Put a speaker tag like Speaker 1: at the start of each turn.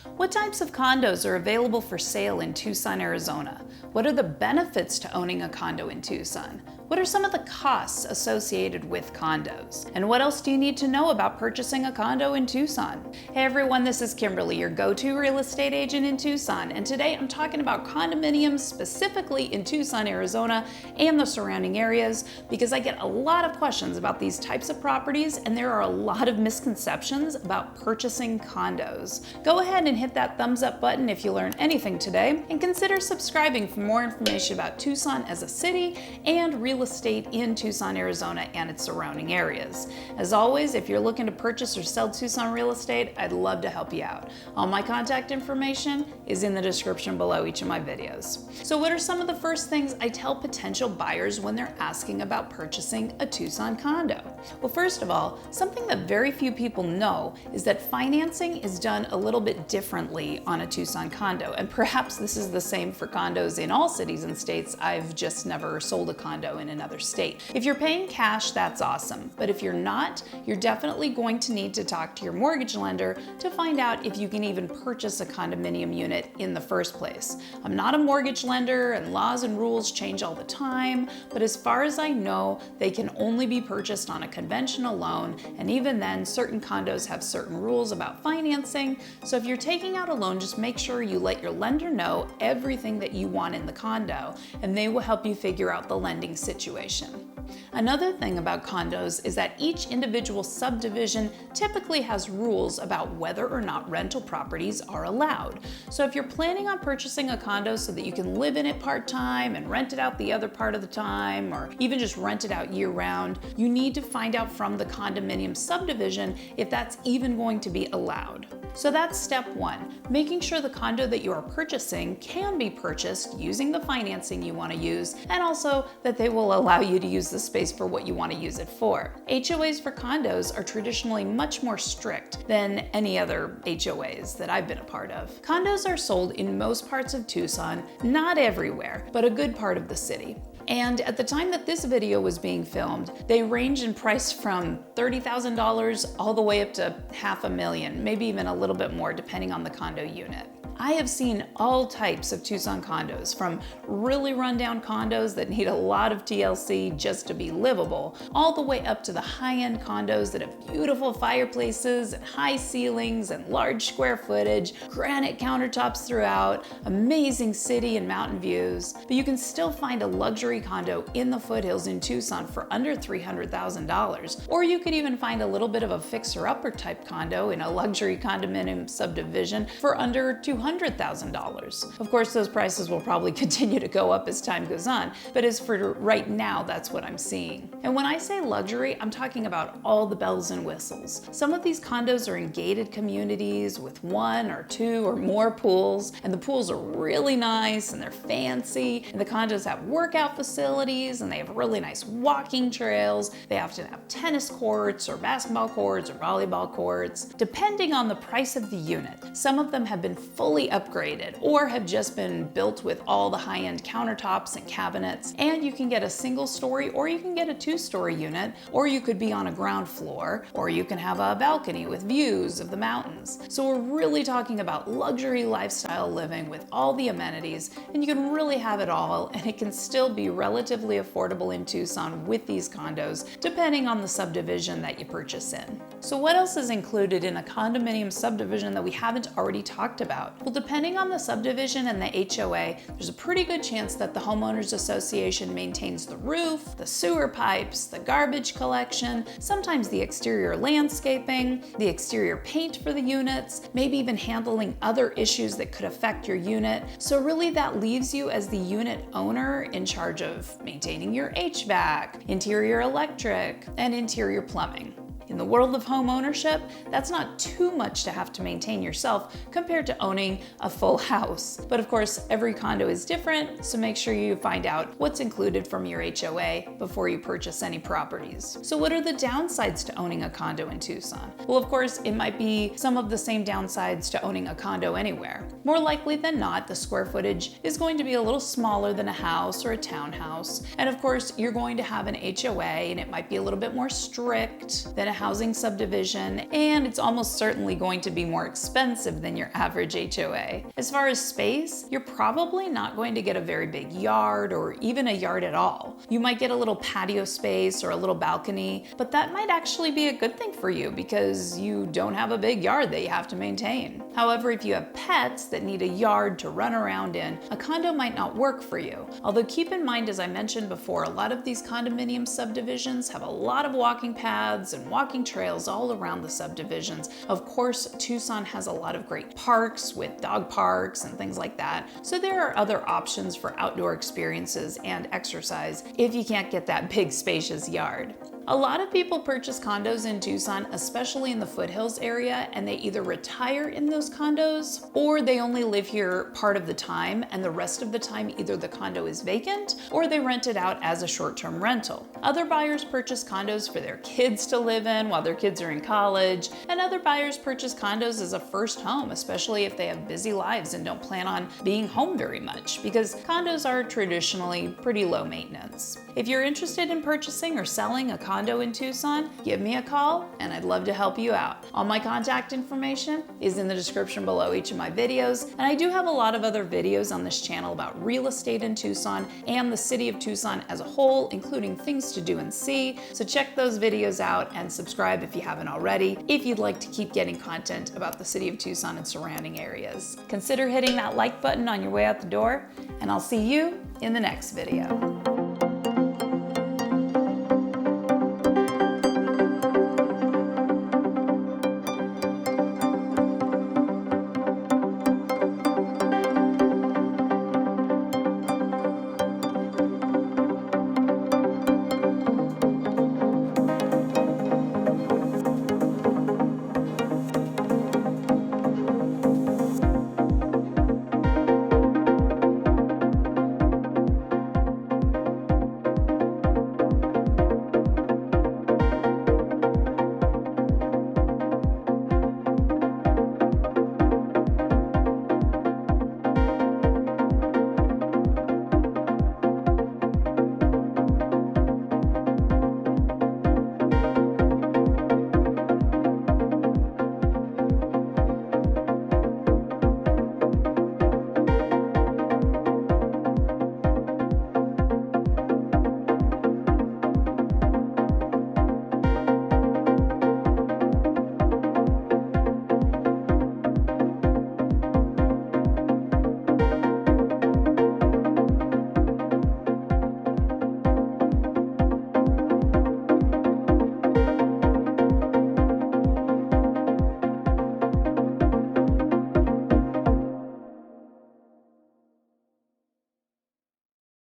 Speaker 1: What types of condos are available for sale in Tucson, Arizona? What are the benefits to owning a condo in Tucson? What are some of the costs associated with condos? And what else do you need to know about purchasing a condo in Tucson? Hey everyone, this is Kimberly, your go-to real estate agent in Tucson, and today I'm talking about condominiums specifically in Tucson, Arizona and the surrounding areas because I get a lot of questions about these types of properties and there are a lot of misconceptions about purchasing condos. Go ahead and hit that thumbs up button if you learned anything today, and consider subscribing for more information about Tucson as a city and real estate in Tucson, Arizona and its surrounding areas. As always, if you're looking to purchase or sell Tucson real estate, I'd love to help you out. All my contact information is in the description below each of my videos. So what are some of the first things I tell potential buyers when they're asking about purchasing a Tucson condo? Well, first of all, something that very few people know is that financing is done a little bit differently on a Tucson condo, and perhaps this is the same for condos in all cities and states. I've just never sold a condo in another state. If you're paying cash, that's awesome, but if you're not, you're definitely going to need to talk to your mortgage lender to find out if you can even purchase a condominium unit in the first place. I'm not a mortgage lender and laws and rules change all the time, but as far as I know, they can only be purchased on a conventional loan, and even then, certain condos have certain rules about financing. So if you're taking out a loan, just make sure you let your lender know everything that you want in the condo, and they will help you figure out the lending situation. Another thing about condos is that each individual subdivision typically has rules about whether or not rental properties are allowed. So if you're planning on purchasing a condo so that you can live in it part-time and rent it out the other part of the time, or even just rent it out year-round, you need to find out from the condominium subdivision if that's even going to be allowed. So that's step one, making sure the condo that you are purchasing can be purchased using the financing you want to use, and also that they will allow you to use the space for what you want to use it for. HOAs for condos are traditionally much more strict than any other HOAs that I've been a part of. Condos are sold in most parts of Tucson, not everywhere, but a good part of the city. And at the time that this video was being filmed, they range in price from $30,000 all the way up to $500,000, maybe even a little bit more depending on the condo unit. I have seen all types of Tucson condos, from really rundown condos that need a lot of TLC just to be livable, all the way up to the high-end condos that have beautiful fireplaces and high ceilings and large square footage, granite countertops throughout, amazing city and mountain views. But you can still find a luxury condo in the foothills in Tucson for under $300,000. Or you could even find a little bit of a fixer-upper type condo in a luxury condominium subdivision for under $200,000. Of course, those prices will probably continue to go up as time goes on, but as for right now, that's what I'm seeing. And when I say luxury, I'm talking about all the bells and whistles. Some of these condos are in gated communities with 1 or 2 or more pools, and the pools are really nice and they're fancy, and the condos have workout facilities and they have really nice walking trails. They often have tennis courts or basketball courts or volleyball courts, depending on the price of the unit. Some of them have been fully upgraded or have just been built with all the high-end countertops and cabinets, and you can get a single story or you can get a 2-story unit, or you could be on a ground floor, or you can have a balcony with views of the mountains. So we're really talking about luxury lifestyle living with all the amenities, and you can really have it all, and it can still be relatively affordable in Tucson with these condos depending on the subdivision that you purchase in. So what else is included in a condominium subdivision that we haven't already talked about? Well, depending on the subdivision and the HOA, there's a pretty good chance that the homeowners association maintains the roof, the sewer pipes, the garbage collection, sometimes the exterior landscaping, the exterior paint for the units, maybe even handling other issues that could affect your unit. So really that leaves you as the unit owner in charge of maintaining your HVAC, interior electric, and interior plumbing. In the world of home ownership, that's not too much to have to maintain yourself compared to owning a full house. But of course, every condo is different, so make sure you find out what's included from your HOA before you purchase any properties. So what are the downsides to owning a condo in Tucson? Well, of course, it might be some of the same downsides to owning a condo anywhere. More likely than not, the square footage is going to be a little smaller than a house or a townhouse. And of course, you're going to have an HOA, and it might be a little bit more strict than a housing subdivision, and it's almost certainly going to be more expensive than your average HOA. As far as space, you're probably not going to get a very big yard or even a yard at all. You might get a little patio space or a little balcony, but that might actually be a good thing for you because you don't have a big yard that you have to maintain. However, if you have pets that need a yard to run around in, a condo might not work for you. Although keep in mind, as I mentioned before, a lot of these condominium subdivisions have a lot of walking paths and walking trails all around the subdivisions. Of course, Tucson has a lot of great parks with dog parks and things like that. So there are other options for outdoor experiences and exercise if you can't get that big spacious yard. A lot of people purchase condos in Tucson, especially in the foothills area, and they either retire in those condos or they only live here part of the time, and the rest of the time either the condo is vacant or they rent it out as a short-term rental. Other buyers purchase condos for their kids to live in while their kids are in college, and other buyers purchase condos as a first home, especially if they have busy lives and don't plan on being home very much, because condos are traditionally pretty low maintenance. If you're interested in purchasing or selling a condo in Tucson, give me a call and I'd love to help you out. All my contact information is in the description below each of my videos, and I do have a lot of other videos on this channel about real estate in Tucson and the city of Tucson as a whole, including things to do and see. So check those videos out and subscribe if you haven't already, if you'd like to keep getting content about the city of Tucson and surrounding areas. Consider hitting that like button on your way out the door, and I'll see you in the next video.